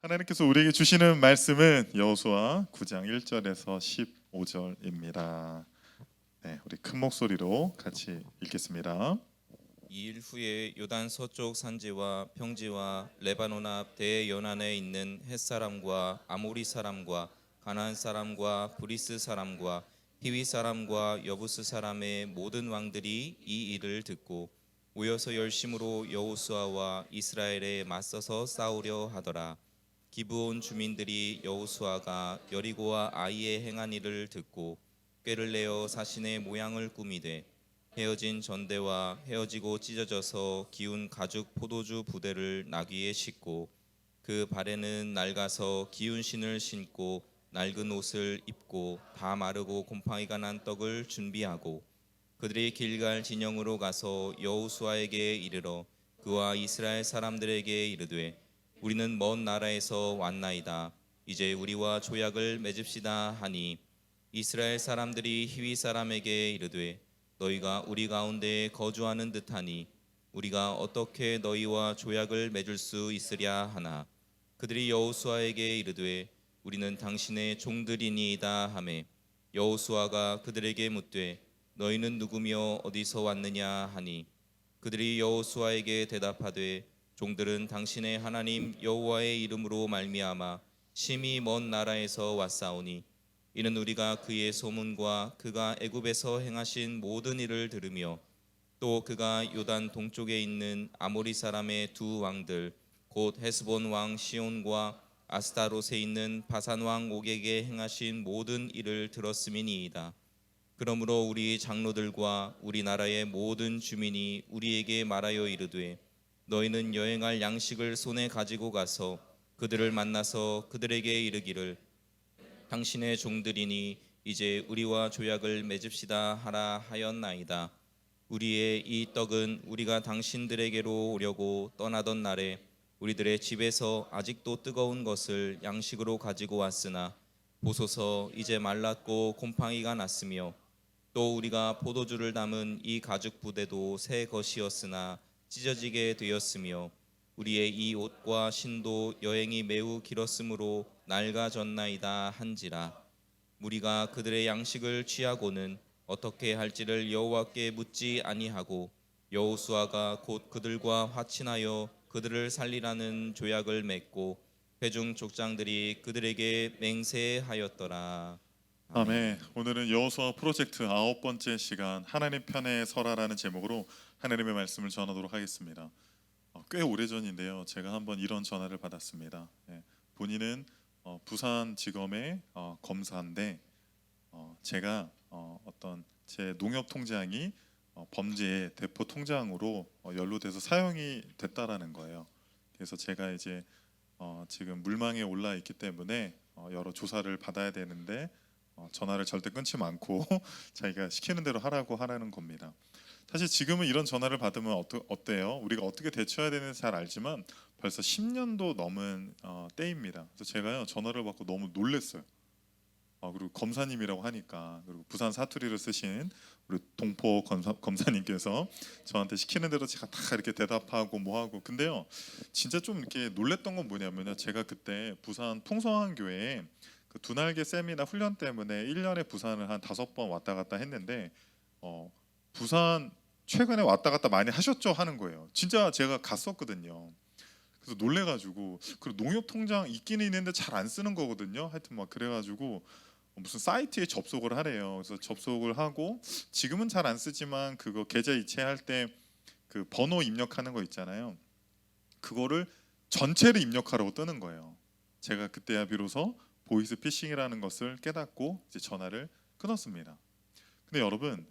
하나님께서 우리에게 주시는 말씀은 여호수아 9장 1절에서 15절입니다. 네, 우리 큰 목소리로 같이 읽겠습니다. 이 일 후에 요단 서쪽 산지와 평지와 레바논 앞 대연안에 있는 헷 사람과 아모리 사람과 가나안 사람과 브리스 사람과 히위 사람과 여부스 사람의 모든 왕들이 이 일을 듣고 모여서 열심으로 여호수아와 이스라엘에 맞서서 싸우려 하더라. 기브온 주민들이 여호수아가 여리고와 아이에 행한 일을 듣고 꾀를 내어 사신의 모양을 꾸미되 헤어진 전대와 헤어지고 찢어져서 기운 가죽 포도주 부대를 나귀에 싣고 그 발에는 낡아서 기운 신을 신고 낡은 옷을 입고 다 마르고 곰팡이가 난 떡을 준비하고 그들이 길갈 진영으로 가서 여호수아에게 이르러 그와 이스라엘 사람들에게 이르되 우리는 먼 나라에서 왔나이다. 이제 우리와 조약을 맺읍시다 하니 이스라엘 사람들이 히위 사람에게 이르되 너희가 우리 가운데 거주하는 듯하니 우리가 어떻게 너희와 조약을 맺을 수 있으랴 하나 그들이 여호수아에게 이르되 우리는 당신의 종들이니이다 하매 여호수아가 그들에게 묻되 너희는 누구며 어디서 왔느냐 하니 그들이 여호수아에게 대답하되 종들은 당신의 하나님 여호와의 이름으로 말미암아 심히 먼 나라에서 왔사오니 이는 우리가 그의 소문과 그가 애굽에서 행하신 모든 일을 들으며 또 그가 요단 동쪽에 있는 아모리 사람의 두 왕들 곧 헤스본 왕 시온과 아스타롯에 있는 바산 왕 옥에게 행하신 모든 일을 들었음이니이다. 그러므로 우리 장로들과 우리나라의 모든 주민이 우리에게 말하여 이르되 너희는 여행할 양식을 손에 가지고 가서 그들을 만나서 그들에게 이르기를 당신의 종들이니 이제 우리와 조약을 맺읍시다 하라 하였나이다. 우리의 이 떡은 우리가 당신들에게로 오려고 떠나던 날에 우리들의 집에서 아직도 뜨거운 것을 양식으로 가지고 왔으나 보소서 이제 말랐고 곰팡이가 났으며 또 우리가 포도주를 담은 이 가죽 부대도 새 것이었으나 찢어지게 되었으며 우리의 이 옷과 신도 여행이 매우 길었으므로 낡아졌나이다 한지라. 우리가 그들의 양식을 취하고는 어떻게 할지를 여호와께 묻지 아니하고 여호수아가 곧 그들과 화친하여 그들을 살리라는 조약을 맺고 회중 족장들이 그들에게 맹세하였더라. 아멘. 아멘. 오늘은 여호수아 프로젝트 9번째 시간 하나님 편에 서라라는 제목으로 하나님의 말씀을 전하도록 하겠습니다. 꽤 오래전인데요. 제가 한번 이런 전화를 받았습니다. 본인은 부산지검의 검사인데 제가 어떤 제 농협 통장이 범죄의 대포 통장으로 연루돼서 사용이 됐다라는 거예요. 그래서 제가 이제 지금 물망에 올라 있기 때문에 여러 조사를 받아야 되는데 전화를 절대 끊지 않고 자기가 시키는 대로 하라는 겁니다. 사실 지금은 이런 전화를 받으면 어때요? 우리가 어떻게 대처해야 되는지 잘 알지만 벌써 10년도 넘은 때입니다. 그래서 제가요 전화를 받고 너무 놀랐어요. 그리고 검사님이라고 하니까, 그리고 부산 사투리를 쓰신 우리 동포 검사님께서 저한테 시키는 대로 제가 다 이렇게 대답하고 뭐하고. 근데요 진짜 좀 이렇게 놀랬던 건 뭐냐면요, 제가 그때 부산 풍성한교회에 그 두날개 세미나 훈련 때문에 1년에 부산을 한 5번 왔다 갔다 했는데 부산 최근에 왔다 갔다 많이 하셨죠? 하는 거예요. 진짜 제가 갔었거든요. 그래서 놀래가지고, 그리고 농협 통장 있기는 있는데 잘 안 쓰는 거거든요. 하여튼 막 그래가지고 무슨 사이트에 접속을 하래요. 그래서 접속을 하고 지금은 잘 안 쓰지만 그거 계좌 이체할 때 그 번호 입력하는 거 있잖아요. 그거를 전체를 입력하라고 뜨는 거예요. 제가 그때야 비로소 보이스 피싱이라는 것을 깨닫고 이제 전화를 끊었습니다. 근데 여러분,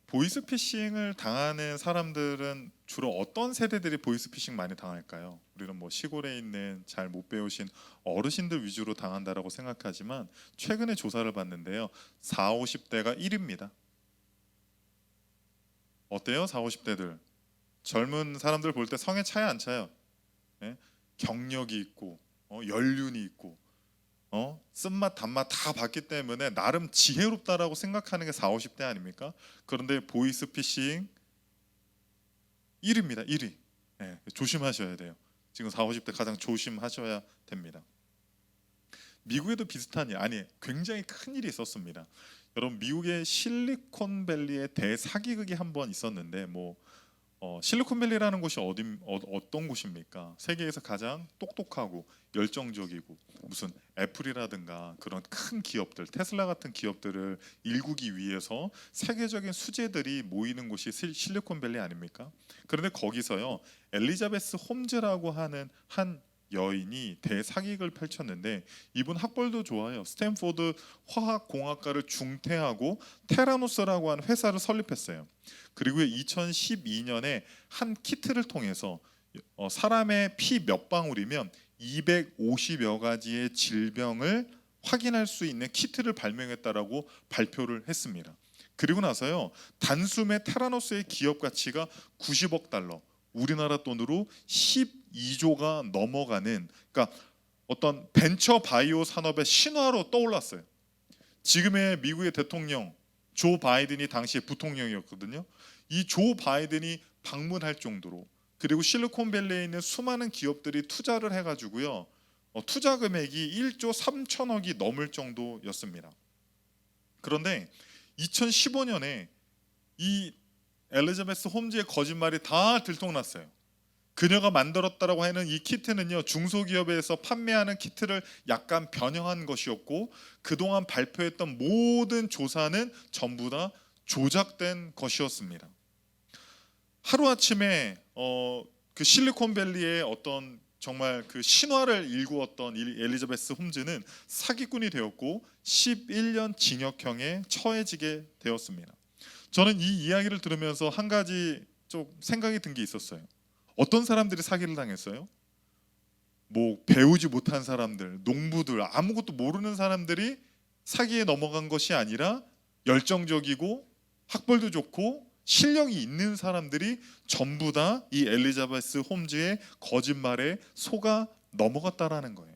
보이스피싱을 당하는 사람들은 주로 어떤 세대들이 보이스피싱 많이 당할까요? 우리는 뭐 시골에 있는 잘 못 배우신 어르신들 위주로 당한다라고 생각하지만 최근에 조사를 봤는데요, 4, 50대가 1위입니다. 어때요? 4, 50대들 젊은 사람들 볼 때 성에 차이 안 차요. 예? 경력이 있고 연륜이 있고 쓴맛 단맛 다 봤기 때문에 나름 지혜롭다라고 생각하는 게 4, 50대 아닙니까? 그런데 보이스피싱 1위입니다. 1위. 조심하셔야 돼요. 지금 4, 50대 가장 조심하셔야 됩니다. 미국에도 비슷한 일, 아니 굉장히 큰 일이 있었습니다. 여러분 미국의 실리콘밸리의 대사기극이 한 번 있었는데 실리콘밸리라는 곳이 어떤 곳입니까? 세계에서 가장 똑똑하고 열정적이고 무슨 애플이라든가 그런 큰 기업들, 테슬라 같은 기업들을 일구기 위해서 세계적인 수재들이 모이는 곳이 실리콘밸리 아닙니까? 그런데 거기서요 엘리자베스 홈즈라고 하는 한 여인이 대사기극을 펼쳤는데 이분 학벌도 좋아요. 스탠포드 화학공학과를 중퇴하고 테라노스라고 하는 회사를 설립했어요. 그리고 2012년에 한 키트를 통해서 사람의 피 몇 방울이면 250여 가지의 질병을 확인할 수 있는 키트를 발명했다라고 발표를 했습니다. 그리고 나서요 단숨에 테라노스의 기업 가치가 90억 달러, 우리나라 돈으로 12조가 넘어가는, 그러니까 어떤 벤처 바이오 산업의 신화로 떠올랐어요. 지금의 미국의 대통령 조 바이든이 당시에 부통령이었거든요. 이 조 바이든이 방문할 정도로, 그리고 실리콘밸리에 있는 수많은 기업들이 투자를 해가지고요 투자 금액이 1조 3천억이 넘을 정도였습니다. 그런데 2015년에 이 엘리자베스 홈즈의 거짓말이 다 들통났어요. 그녀가 만들었다라고 하는 이 키트는요 중소기업에서 판매하는 키트를 약간 변형한 것이었고 그동안 발표했던 모든 조사는 전부 다 조작된 것이었습니다. 하루아침에 그 실리콘밸리의 어떤 정말 그 신화를 일구었던 엘리자베스 홈즈는 사기꾼이 되었고 11년 징역형에 처해지게 되었습니다. 저는 이 이야기를 들으면서 한 가지 좀 생각이 든 게 있었어요. 어떤 사람들이 사기를 당했어요? 배우지 못한 사람들, 농부들, 아무것도 모르는 사람들이 사기에 넘어간 것이 아니라 열정적이고 학벌도 좋고 실력이 있는 사람들이 전부 다 이 엘리자베스 홈즈의 거짓말에 속아 넘어갔다라는 거예요.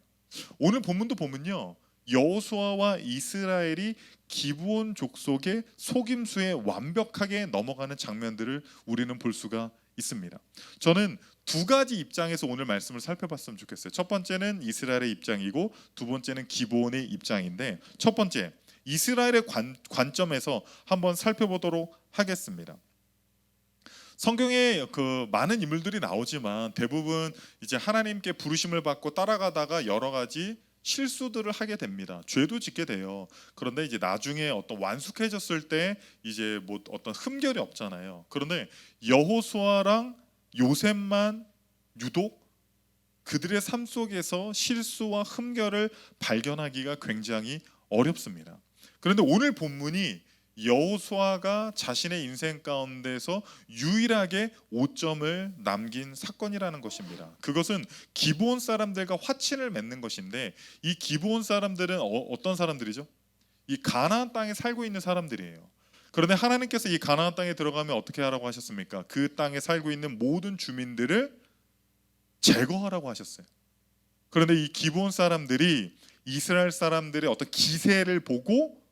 오늘 본문도 보면요 여호수아와 이스라엘이 기브온 족속의 속임수에 완벽하게 넘어가는 장면들을 우리는 볼 수가 있습니다. 저는 두 가지 입장에서 오늘 말씀을 살펴봤으면 좋겠어요. 첫 번째는 이스라엘의 입장이고 두 번째는 기브온의 입장인데, 첫 번째 이스라엘의 관점에서 한번 살펴보도록 하겠습니다. 성경에 그 많은 인물들이 나오지만 대부분 이제 하나님께 부르심을 받고 따라가다가 여러 가지 실수들을 하게 됩니다. 죄도 짓게 돼요. 그런데 이제 나중에 어떤 완숙해졌을 때 이제 어떤 흠결이 없잖아요. 그런데 여호수아랑 요셉만 유독 그들의 삶 속에서 실수와 흠결을 발견하기가 굉장히 어렵습니다. 그런데 오늘 본문이 여호수아가 자신의 인생 가운데서 유일하게 오점을 남긴 사건이라는 것입니다. 그것은 기브온 사람들과 화친을 맺는 것인데, 이 기브온 사람들은 어떤 사람들이죠? 이 가나안 땅에 살고 있는 사람들이에요. 그런데 하나님께서 이 가나안 땅에 들어가면 어떻게 하라고 하셨습니까? 그 땅에 살고 있는 모든 주민들을 제거하라고 하셨어요. 그런데 이 기브온 사람들이 이스라엘 사람들의 어떤 기세를 보고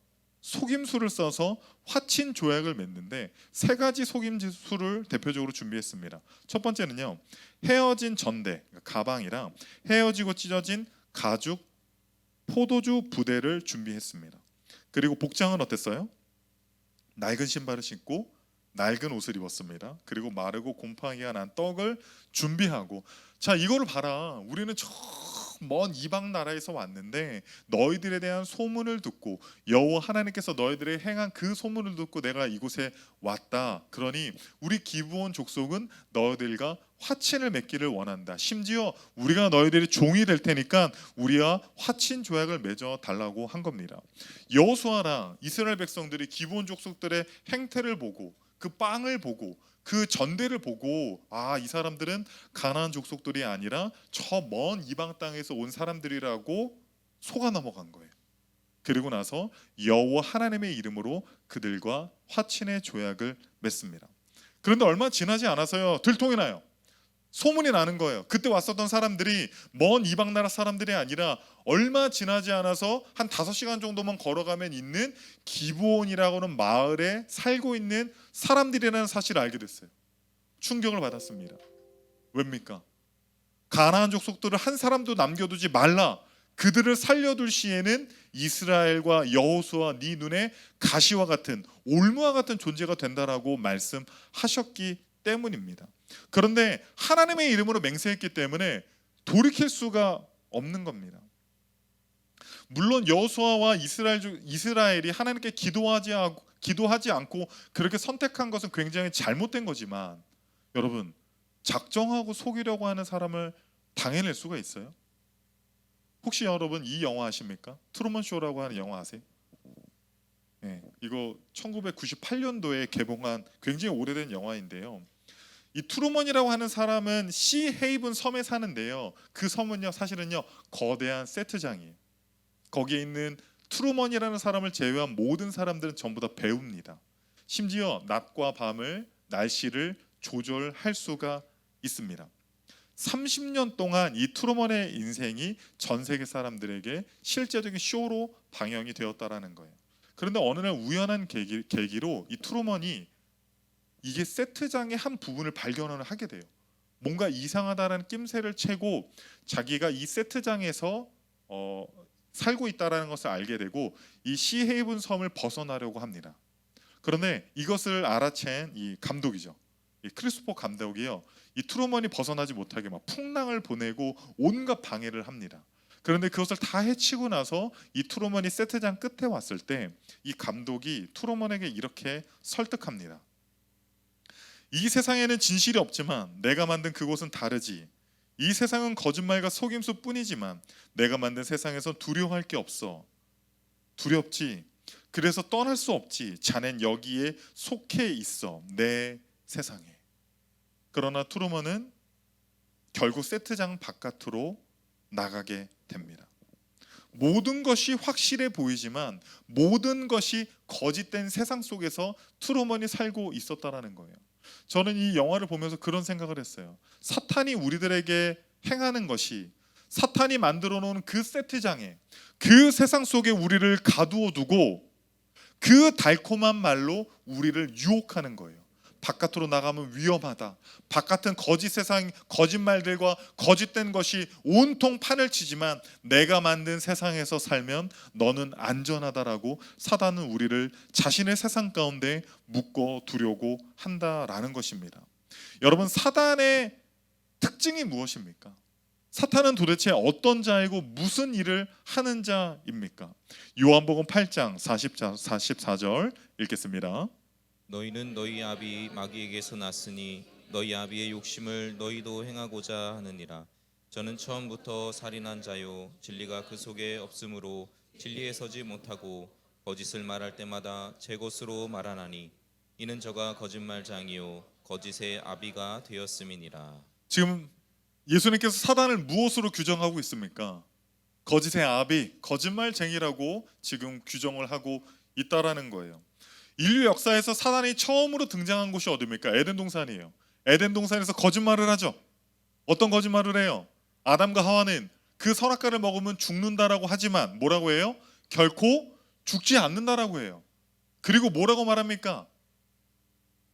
속임수를 써서 화친 조약을 맺는데 세 가지 속임수를 대표적으로 준비했습니다. 첫 번째는요, 헤어진 전대, 가방이랑 헤어지고 찢어진 가죽 포도주 부대를 준비했습니다. 그리고 복장은 어땠어요? 낡은 신발을 신고 낡은 옷을 입었습니다. 그리고 마르고 곰팡이가 난 떡을 준비하고, 자 이거를 봐라, 우리는 먼 이방 나라에서 왔는데 너희들에 대한 소문을 듣고 여호와 하나님께서 너희들의 행한 그 소문을 듣고 내가 이곳에 왔다. 그러니 우리 기브온 족속은 너희들과 화친을 맺기를 원한다. 심지어 우리가 너희들이 종이 될 테니까 우리와 화친 조약을 맺어 달라고 한 겁니다. 여호수아랑 이스라엘 백성들이 기브온 족속들의 행태를 보고 그 빵을 보고 그 전대를 보고, 이 사람들은 가나안 족속들이 아니라 저 먼 이방 땅에서 온 사람들이라고 속아 넘어간 거예요. 그리고 나서 여호와 하나님의 이름으로 그들과 화친의 조약을 맺습니다. 그런데 얼마 지나지 않아서요 들통이 나요. 소문이 나는 거예요. 그때 왔었던 사람들이 먼 이방 나라 사람들이 아니라 얼마 지나지 않아서 한 5시간 정도만 걸어가면 있는 기브온이라고 하는 마을에 살고 있는 사람들이라는 사실을 알게 됐어요. 충격을 받았습니다. 왜입니까? 가나안 족속들을 한 사람도 남겨두지 말라. 그들을 살려둘 시에는 이스라엘과 여호수아 네 눈에 가시와 같은 올무와 같은 존재가 된다라고 말씀하셨기 때문입니다. 그런데 하나님의 이름으로 맹세했기 때문에 돌이킬 수가 없는 겁니다. 물론 여호수아와 이스라엘이 하나님께 기도하지 않고 그렇게 선택한 것은 굉장히 잘못된 거지만, 여러분, 작정하고 속이려고 하는 사람을 당해낼 수가 있어요? 혹시 여러분 이 영화 아십니까? 트루먼 쇼라고 하는 영화 아세요? 네, 이거 1998년도에 개봉한 굉장히 오래된 영화인데요. 이 트루먼이라고 하는 사람은 시 헤이븐 섬에 사는데요. 그 섬은요, 사실은요, 거대한 세트장이에요. 거기에 있는 트루먼이라는 사람을 제외한 모든 사람들은 전부 다 배우입니다. 심지어 낮과 밤을 날씨를 조절할 수가 있습니다. 30년 동안 이 트루먼의 인생이 전 세계 사람들에게 실제적인 쇼로 방영이 되었다라는 거예요. 그런데 어느 날 우연한 계기로 이 트루먼이 이게 세트장의 한 부분을 발견을 하게 돼요. 뭔가 이상하다라는 낌새를 채고 자기가 이 세트장에서 살고 있다라는 것을 알게 되고 이 시헤이븐 섬을 벗어나려고 합니다. 그런데 이것을 알아챈 이 감독이죠, 이 크리스토퍼 감독이요, 이 트루먼이 벗어나지 못하게 막 풍랑을 보내고 온갖 방해를 합니다. 그런데 그것을 다 해치고 나서 이 트루먼이 세트장 끝에 왔을 때 이 감독이 트루먼에게 이렇게 설득합니다. 이 세상에는 진실이 없지만 내가 만든 그곳은 다르지. 이 세상은 거짓말과 속임수 뿐이지만 내가 만든 세상에서 두려워할 게 없어. 두렵지. 그래서 떠날 수 없지. 자넨 여기에 속해 있어. 내 세상에. 그러나 트루먼은 결국 세트장 바깥으로 나가게 됩니다. 모든 것이 확실해 보이지만 모든 것이 거짓된 세상 속에서 트루먼이 살고 있었다라는 거예요. 저는 이 영화를 보면서 그런 생각을 했어요. 사탄이 우리들에게 행하는 것이, 사탄이 만들어 놓은 그 세트장에, 그 세상 속에 우리를 가두어 두고 그 달콤한 말로 우리를 유혹하는 거예요. 바깥으로 나가면 위험하다. 바깥은 거짓 세상, 거짓말들과 거짓된 것이 온통 판을 치지만 내가 만든 세상에서 살면 너는 안전하다라고 사단은 우리를 자신의 세상 가운데 묶어 두려고 한다라는 것입니다. 여러분, 사단의 특징이 무엇입니까? 사탄은 도대체 어떤 자이고 무슨 일을 하는 자입니까? 요한복음 8장 44절 읽겠습니다. 너희는 너희 아비 마귀에게서 났으니 너희 아비의 욕심을 너희도 행하고자 하느니라. 저는 처음부터 살인한 자요 진리가 그 속에 없으므로 진리에 서지 못하고 거짓을 말할 때마다 제 것으로 말하나니 이는 저가 거짓말장이요 거짓의 아비가 되었음이니라. 지금 예수님께서 사단을 무엇으로 규정하고 있습니까? 거짓의 아비, 거짓말쟁이라고 지금 규정을 하고 있다라는 거예요. 인류 역사에서 사단이 처음으로 등장한 곳이 어디입니까? 에덴 동산이에요. 에덴 동산에서 거짓말을 하죠. 어떤 거짓말을 해요? 아담과 하와는 그 선악과를 먹으면 죽는다라고 하지만 뭐라고 해요? 결코 죽지 않는다라고 해요. 그리고 뭐라고 말합니까?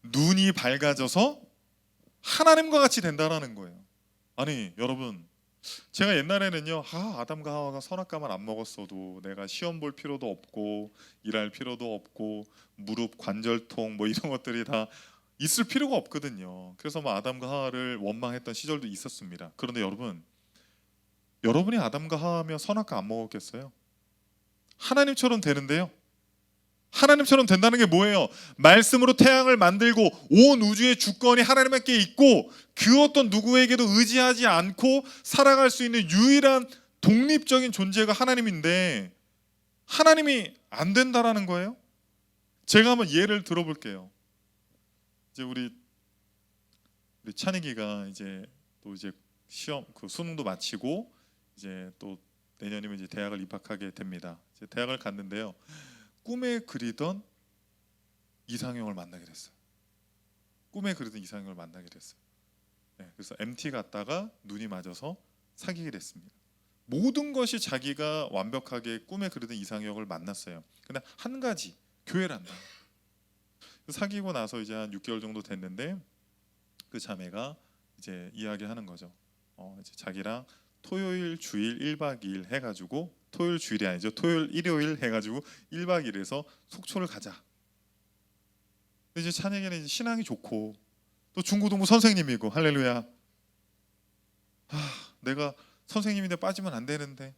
눈이 밝아져서 하나님과 같이 된다라는 거예요. 아니 여러분, 제가 옛날에는요, 아담과 하와가 선악과만 안 먹었어도 내가 시험 볼 필요도 없고 일할 필요도 없고 무릎 관절통 뭐 이런 것들이 다 있을 필요가 없거든요. 그래서 뭐 아담과 하와를 원망했던 시절도 있었습니다. 그런데 여러분이 아담과 하와면 선악과 안 먹었겠어요? 하나님처럼 되는데요. 하나님처럼 된다는 게 뭐예요? 말씀으로 태양을 만들고 온 우주의 주권이 하나님께 있고 그 어떤 누구에게도 의지하지 않고 살아갈 수 있는 유일한 독립적인 존재가 하나님인데 하나님이 안 된다라는 거예요? 제가 한번 예를 들어볼게요. 이제 우리 찬익이가 이제 또 이제 시험 그 수능도 마치고 이제 또 내년이면 이제 대학을 입학하게 됩니다. 이제 대학을 갔는데요. 꿈에 그리던 이상형을 만나게 됐어요. 꿈에 그리던 이상형을 만나게 됐어요. 네, 그래서 MT 갔다가 눈이 맞아서 사귀게 됐습니다. 모든 것이 자기가 완벽하게 꿈에 그리던 이상형을 만났어요. 근데 한 가지, 교회를 안 나요. 사귀고 나서 이제 한 6개월 정도 됐는데 그 자매가 이제 이야기하는 거죠. 이제 자기랑 토요일 주일 1박 2일 해가지고 토요일 주일이 아니죠. 토요일 일요일 해가지고 1박 2일에서 속초를 가자. 근데 이제 찬혁이는 이제 신앙이 좋고 또 중고등부 선생님이고 할렐루야. 내가 선생님인데 빠지면 안 되는데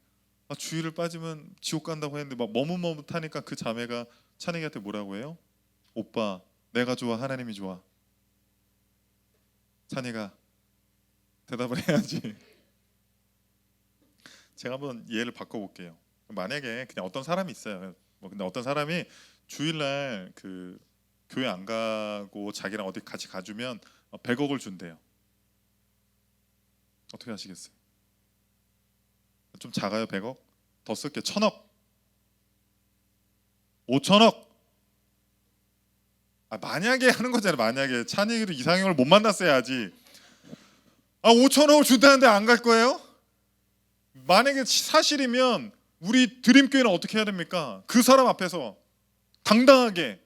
주일을 빠지면 지옥 간다고 했는데 막 머뭇머뭇하니까 그 자매가 찬혁이한테 뭐라고 해요? 오빠 내가 좋아 하나님이 좋아. 찬이가 대답을 해야지. 제가 한번 예를 바꿔볼게요. 만약에 그냥 어떤 사람이 있어요. 근데 어떤 사람이 주일날 그 교회 안 가고 자기랑 어디 같이 가주면 100억을 준대요. 어떻게 하시겠어요? 좀 작아요 100억? 더 쓸게 1000억 5천억. 만약에 하는 거잖아요. 만약에 찬이를 이상형을 못 만났어야지. 5천억을 준다는데 안 갈 거예요? 만약에 사실이면 우리 드림교회는 어떻게 해야 됩니까? 그 사람 앞에서 당당하게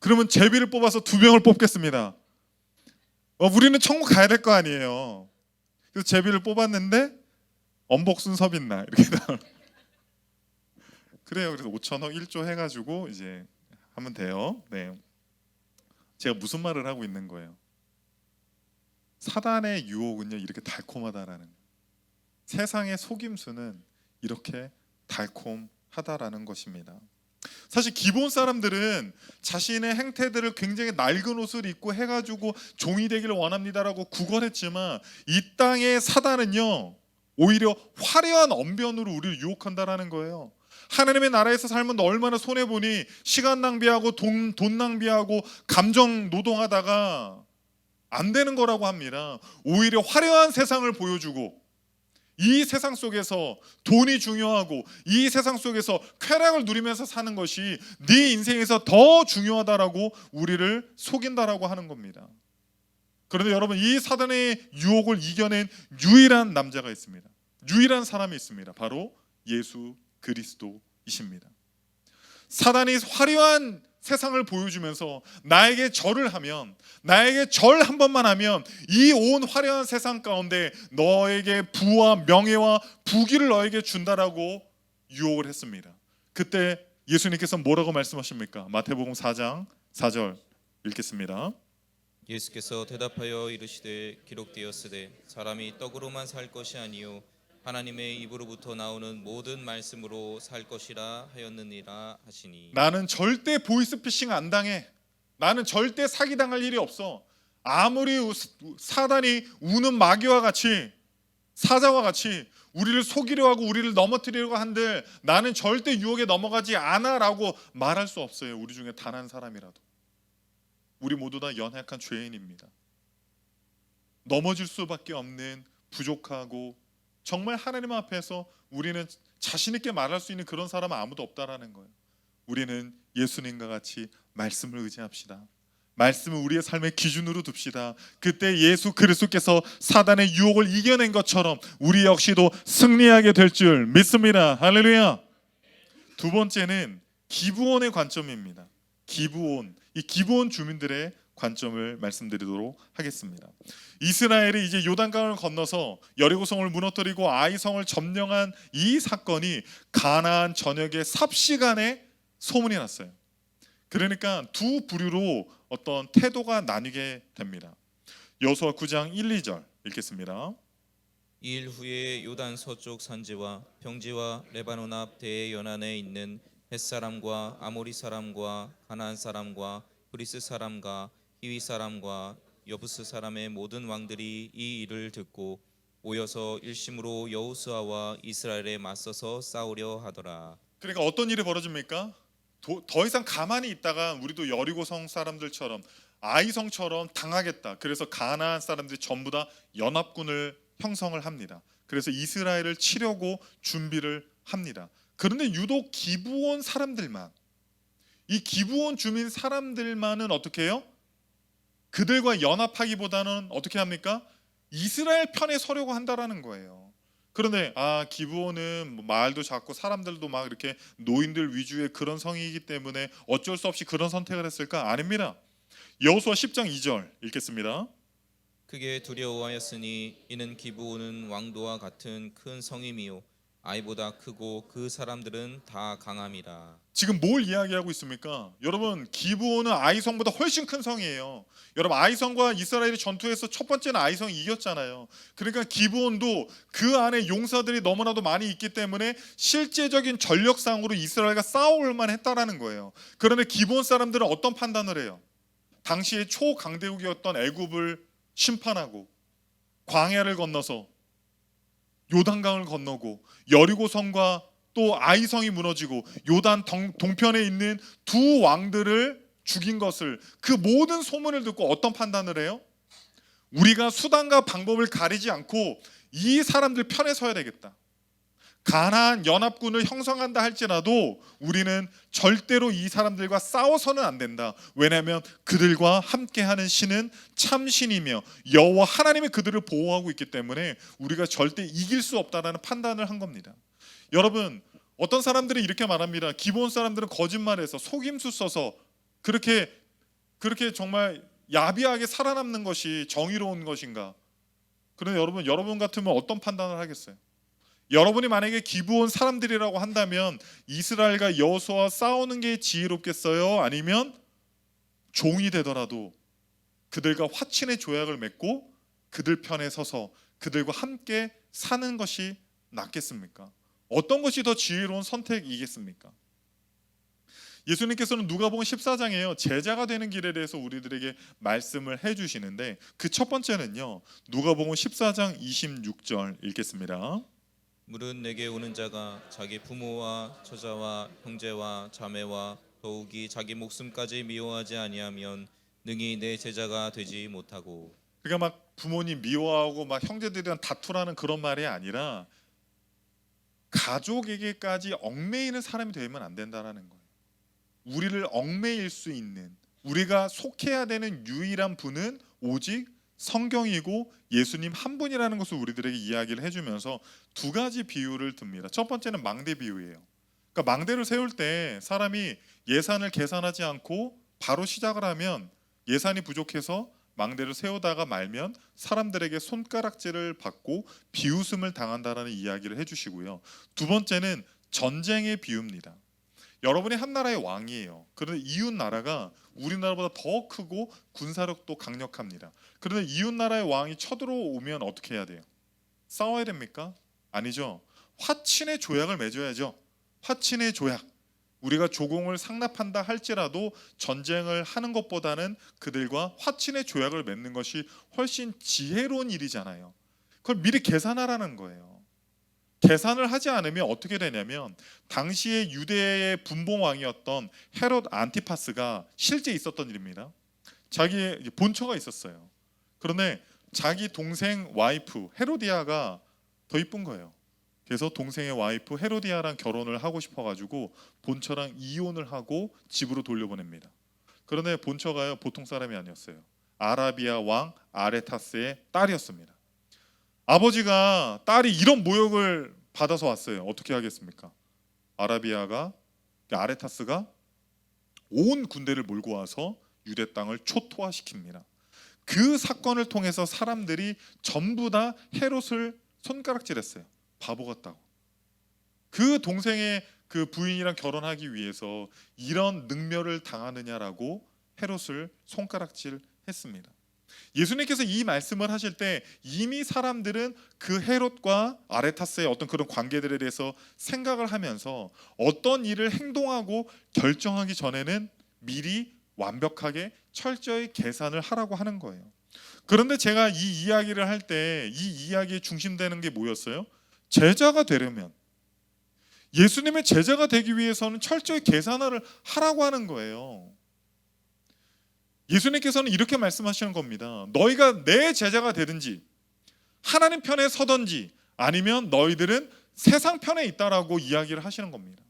그러면 제비를 뽑아서 2명을 뽑겠습니다. 우리는 천국 가야 될 거 아니에요. 그래서 제비를 뽑았는데 엄복순 서빈나 이렇게 그래요. 그래서 5천억 1조 해가지고 이제 하면 돼요. 네. 제가 무슨 말을 하고 있는 거예요? 사단의 유혹은요 이렇게 달콤하다라는 거예요. 세상의 속임수는 이렇게 달콤하다라는 것입니다. 사실 기본 사람들은 자신의 행태들을 굉장히 낡은 옷을 입고 해가지고 종이 되기를 원합니다라고 구걸했지만 이 땅의 사단은요 오히려 화려한 언변으로 우리를 유혹한다라는 거예요. 하나님의 나라에서 살면 얼마나 손해보니 시간 낭비하고 돈 낭비하고 감정 노동하다가 안 되는 거라고 합니다. 오히려 화려한 세상을 보여주고 이 세상 속에서 돈이 중요하고 이 세상 속에서 쾌락을 누리면서 사는 것이 네 인생에서 더 중요하다라고 우리를 속인다라고 하는 겁니다. 그런데 여러분 이 사단의 유혹을 이겨낸 유일한 남자가 있습니다. 유일한 사람이 있습니다. 바로 예수 그리스도이십니다. 사단이 화려한 세상을 보여주면서 나에게 절을 하면 나에게 절 한 번만 하면 이 온 화려한 세상 가운데 너에게 부와 명예와 부귀를 너에게 준다라고 유혹을 했습니다. 그때 예수님께서 뭐라고 말씀하십니까? 마태복음 4장 4절 읽겠습니다. 예수께서 대답하여 이르시되 기록되었으되 사람이 떡으로만 살 것이 아니요 하나님의 입으로부터 나오는 모든 말씀으로 살 것이라 하였느니라 하시니. 나는 절대 보이스피싱 안 당해. 나는 절대 사기당할 일이 없어. 아무리 사단이 우는 마귀와 같이 사자와 같이 우리를 속이려 하고 우리를 넘어뜨리려고 한들 나는 절대 유혹에 넘어가지 않아라고 말할 수 없어요. 우리 중에 단 한 사람이라도. 우리 모두 다 연약한 죄인입니다. 넘어질 수밖에 없는 부족하고 정말 하나님 앞에서 우리는 자신 있게 말할 수 있는 그런 사람은 아무도 없다라는 거예요. 우리는 예수님과 같이 말씀을 의지합시다. 말씀을 우리의 삶의 기준으로 둡시다. 그때 예수 그리스도께서 사단의 유혹을 이겨낸 것처럼 우리 역시도 승리하게 될 줄 믿습니다. 할렐루야. 두 번째는 기브온의 관점입니다. 기브온, 이 기브온 주민들의 관점을 말씀드리도록 하겠습니다. 이스라엘이 이제 요단강을 건너서 여리고성을 무너뜨리고 아이성을 점령한 이 사건이 가나안 전역의 삽시간에 소문이 났어요. 그러니까 두 부류로 어떤 태도가 나뉘게 됩니다. 여호수아 9장 1, 2절 읽겠습니다. 이일 후에 요단 서쪽 산지와 평지와 레바논 앞 대의 연안에 있는 헷사람과 아모리 사람과 가나안 사람과 브리스 사람과 히위 사람과 여부스 사람의 모든 왕들이 이 일을 듣고 모여서 일심으로 여호수아와 이스라엘에 맞서서 싸우려 하더라. 그러니까 어떤 일이 벌어집니까? 더 이상 가만히 있다가 우리도 여리고성 사람들처럼 아이성처럼 당하겠다. 그래서 가나안 사람들이 전부 다 연합군을 형성을 합니다. 그래서 이스라엘을 치려고 준비를 합니다. 그런데 유독 기브온 사람들만, 이 기브온 주민 사람들만은 어떻게 해요? 그들과 연합하기보다는 어떻게 합니까? 이스라엘 편에 서려고 한다라는 거예요. 그런데 기브온은 마을도 작고 사람들도 막 이렇게 노인들 위주의 그런 성이기 때문에 어쩔 수 없이 그런 선택을 했을까? 아닙니다. 여호수아 10장 2절 읽겠습니다. 크게 두려워하였으니 이는 기브온은 왕도와 같은 큰 성임이요 아이보다 크고 그 사람들은 다 강함이라. 지금 뭘 이야기하고 있습니까? 여러분, 기브온은 아이성보다 훨씬 큰 성이에요. 여러분, 아이성과 이스라엘이 전투에서 첫 번째는 아이성이 이겼잖아요. 그러니까 기브온도 그 안에 용사들이 너무나도 많이 있기 때문에 실제적인 전력상으로 이스라엘과 싸울 만했다라는 거예요. 그런데 기브온 사람들은 어떤 판단을 해요? 당시에 초강대국이었던 애굽을 심판하고 광야를 건너서 요단강을 건너고 여리고성과 또 아이성이 무너지고 요단 동편에 있는 두 왕들을 죽인 것을, 그 모든 소문을 듣고 어떤 판단을 해요? 우리가 수단과 방법을 가리지 않고 이 사람들 편에 서야 되겠다. 가나안 연합군을 형성한다 할지라도 우리는 절대로 이 사람들과 싸워서는 안 된다. 왜냐하면 그들과 함께하는 신은 참 신이며 여호와 하나님이 그들을 보호하고 있기 때문에 우리가 절대 이길 수 없다라는 판단을 한 겁니다. 여러분, 어떤 사람들이 이렇게 말합니다. 기본 사람들은 거짓말해서 속임수 써서 그렇게 정말 야비하게 살아남는 것이 정의로운 것인가? 그런데 여러분 같으면 어떤 판단을 하겠어요? 여러분이 만약에 기브온 사람들이라고 한다면 이스라엘과 여호수아와 싸우는 게 지혜롭겠어요? 아니면 종이 되더라도 그들과 화친의 조약을 맺고 그들 편에 서서 그들과 함께 사는 것이 낫겠습니까? 어떤 것이 더 지혜로운 선택이겠습니까? 예수님께서는 누가복음 14장에요 제자가 되는 길에 대해서 우리들에게 말씀을 해주시는데, 그 첫 번째는요 누가복음 14장 26절 읽겠습니다. 물은 내게 오는 자가 자기 부모와 처자와 형제와 자매와 더욱이 자기 목숨까지 미워하지 아니하면 능히 내 제자가 되지 못하고. 그러니까 막 부모님 미워하고 막 형제들이랑 다투라는 그런 말이 아니라 가족에게까지 얽매이는 사람이 되면 안 된다라는 거예요. 우리를 얽매일 수 있는, 우리가 속해야 되는 유일한 분은 오직 성경이고 예수님 한 분이라는 것을 우리들에게 이야기를 해주면서 두 가지 비유를 듭니다. 첫 번째는 망대 비유예요. 그러니까 망대를 세울 때 사람이 예산을 계산하지 않고 바로 시작을 하면 예산이 부족해서 망대를 세우다가 말면 사람들에게 손가락질을 받고 비웃음을 당한다라는 이야기를 해주시고요. 두 번째는 전쟁의 비유입니다. 여러분이 한 나라의 왕이에요. 그런데 이웃 나라가 우리나라보다 더 크고 군사력도 강력합니다. 그런데 이웃 나라의 왕이 쳐들어오면 어떻게 해야 돼요? 싸워야 됩니까? 아니죠. 화친의 조약을 맺어야죠. 화친의 조약. 우리가 조공을 상납한다 할지라도 전쟁을 하는 것보다는 그들과 화친의 조약을 맺는 것이 훨씬 지혜로운 일이잖아요. 그걸 미리 계산하라는 거예요. 계산을 하지 않으면 어떻게 되냐면 당시에 유대의 분봉 왕이었던 헤롯 안티파스가 실제 있었던 일입니다. 자기의 본처가 있었어요. 그런데 자기 동생 와이프 헤로디아가 더 이쁜 거예요. 그래서 동생의 와이프 헤로디아랑 결혼을 하고 싶어가지고 본처랑 이혼을 하고 집으로 돌려보냅니다. 그런데 본처가요 보통 사람이 아니었어요. 아라비아 왕 아레타스의 딸이었습니다. 아버지가 딸이 이런 모욕을 받아서 왔어요. 어떻게 하겠습니까? 아레타스가 온 군대를 몰고 와서 유대 땅을 초토화시킵니다. 그 사건을 통해서 사람들이 전부 다 헤롯을 손가락질했어요. 바보 같다고. 그 동생의 그 부인이랑 결혼하기 위해서 이런 능멸을 당하느냐라고 헤롯을 손가락질했습니다. 예수님께서 이 말씀을 하실 때 이미 사람들은 그 헤롯과 아레타스의 어떤 그런 관계들에 대해서 생각을 하면서 어떤 일을 행동하고 결정하기 전에는 미리 완벽하게 철저히 계산을 하라고 하는 거예요. 그런데 제가 이 이야기를 할 때 이 이야기에 중심되는 게 뭐였어요? 제자가 되려면, 예수님의 제자가 되기 위해서는 철저히 계산을 하라고 하는 거예요. 예수님께서는 이렇게 말씀하시는 겁니다. 너희가 내 제자가 되든지 하나님 편에 서든지 아니면 너희들은 세상 편에 있다라고 이야기를 하시는 겁니다.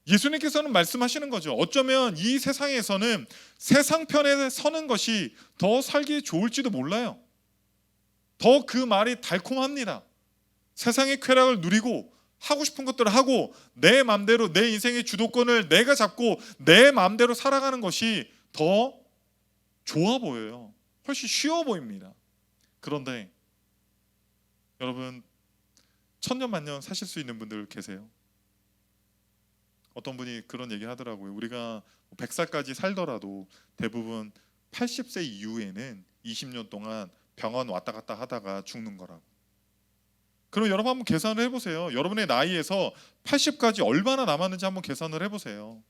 예수님께서는 말씀하시는 거죠. 어쩌면 이 세상에서는 세상 편에 서는 것이 더 살기 좋을지도 몰라요. 더 그 말이 달콤합니다. 세상의 쾌락을 누리고 하고 싶은 것들을 하고 내 마음대로 내 인생의 주도권을 내가 잡고 내 마음대로 살아가는 것이 더 좋아 보여요. 훨씬 쉬워 보입니다. 그런데 여러분, 천년 만년 사실 수 있는 분들 계세요? 어떤 분이 그런 얘기 하더라고요. 우리가 100살까지 살더라도 대부분 80세 이후에는 20년 동안 병원 왔다 갔다 하다가 죽는 거라고. 그럼 여러분 한번 계산을 해보세요. 여러분의 나이에서 80까지 얼마나 남았는지 한번 계산을 해보세요.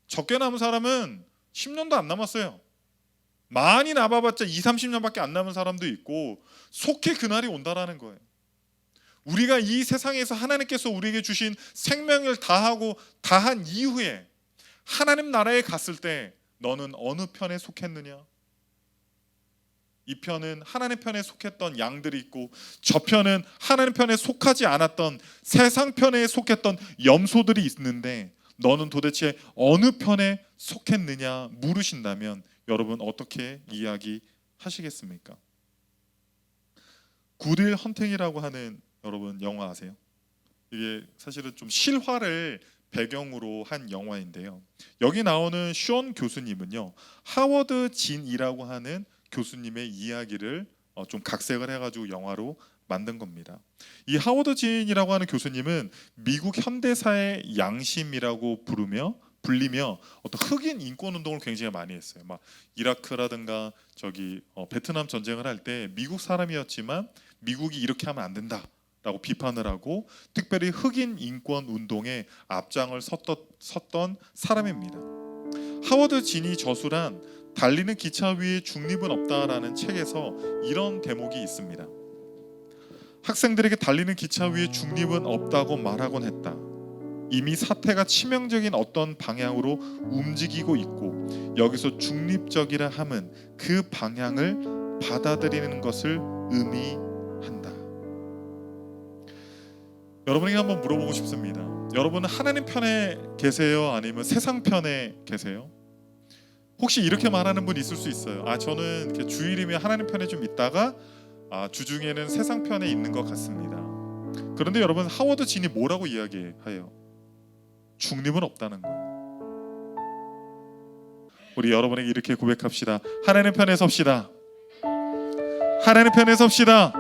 적게 남은 사람은 10년도 안 남았어요. 많이 남아봤자 2, 30년밖에 안 남은 사람도 있고, 속히 그날이 온다라는 거예요. 우리가 이 세상에서 하나님께서 우리에게 주신 생명을 다하고 다한 이후에 하나님 나라에 갔을 때 너는 어느 편에 속했느냐? 이 편은 하나님 편에 속했던 양들이 있고, 저 편은 하나님 편에 속하지 않았던 세상 편에 속했던 염소들이 있는데, 너는 도대체 어느 편에 속했느냐 물으신다면 여러분 어떻게 이야기하시겠습니까? 굿윌 헌팅이라고 하는, 여러분 영화 아세요? 이게 사실은 좀 실화를 배경으로 한 영화인데요. 여기 나오는 숀 교수님은요, 하워드 진이라고 하는 교수님의 이야기를 좀 각색을 해가지고 영화로 만든 겁니다. 이 하워드 진이라고 하는 교수님은 미국 현대사의 양심이라고 불리며 어떤 흑인 인권 운동을 굉장히 많이 했어요. 막 이라크라든가 베트남 전쟁을 할 때 미국 사람이었지만 미국이 이렇게 하면 안 된다라고 비판을 하고, 특별히 흑인 인권 운동에 앞장을 섰던 사람입니다. 하워드 진이 저술한 달리는 기차 위에 중립은 없다라는 책에서 이런 대목이 있습니다. 학생들에게 달리는 기차 위에 중립은 없다고 말하곤 했다. 이미 사태가 치명적인 어떤 방향으로 움직이고 있고, 여기서 중립적이라 함은 그 방향을 받아들이는 것을 의미한다. 여러분에게 한번 물어보고 싶습니다. 여러분은 하나님 편에 계세요? 아니면 세상 편에 계세요? 혹시 이렇게 말하는 분 있을 수 있어요. 저는 이렇게 주일이면 하나님 편에 좀 있다가 주중에는 세상 편에 있는 것 같습니다. 그런데 여러분, 하워드 진이 뭐라고 이야기해요? 중립은 없다는 거예요. 우리 여러분에게 이렇게 고백합시다. 하나님 편에 섭시다. 하나님 편에 섭시다.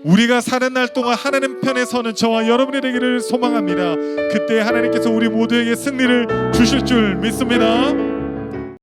우리가 사는 날 동안 하나님 편에 서는 저와 여러분이 되기를 소망합니다. 그때 하나님께서 우리 모두에게 승리를 주실 줄 믿습니다.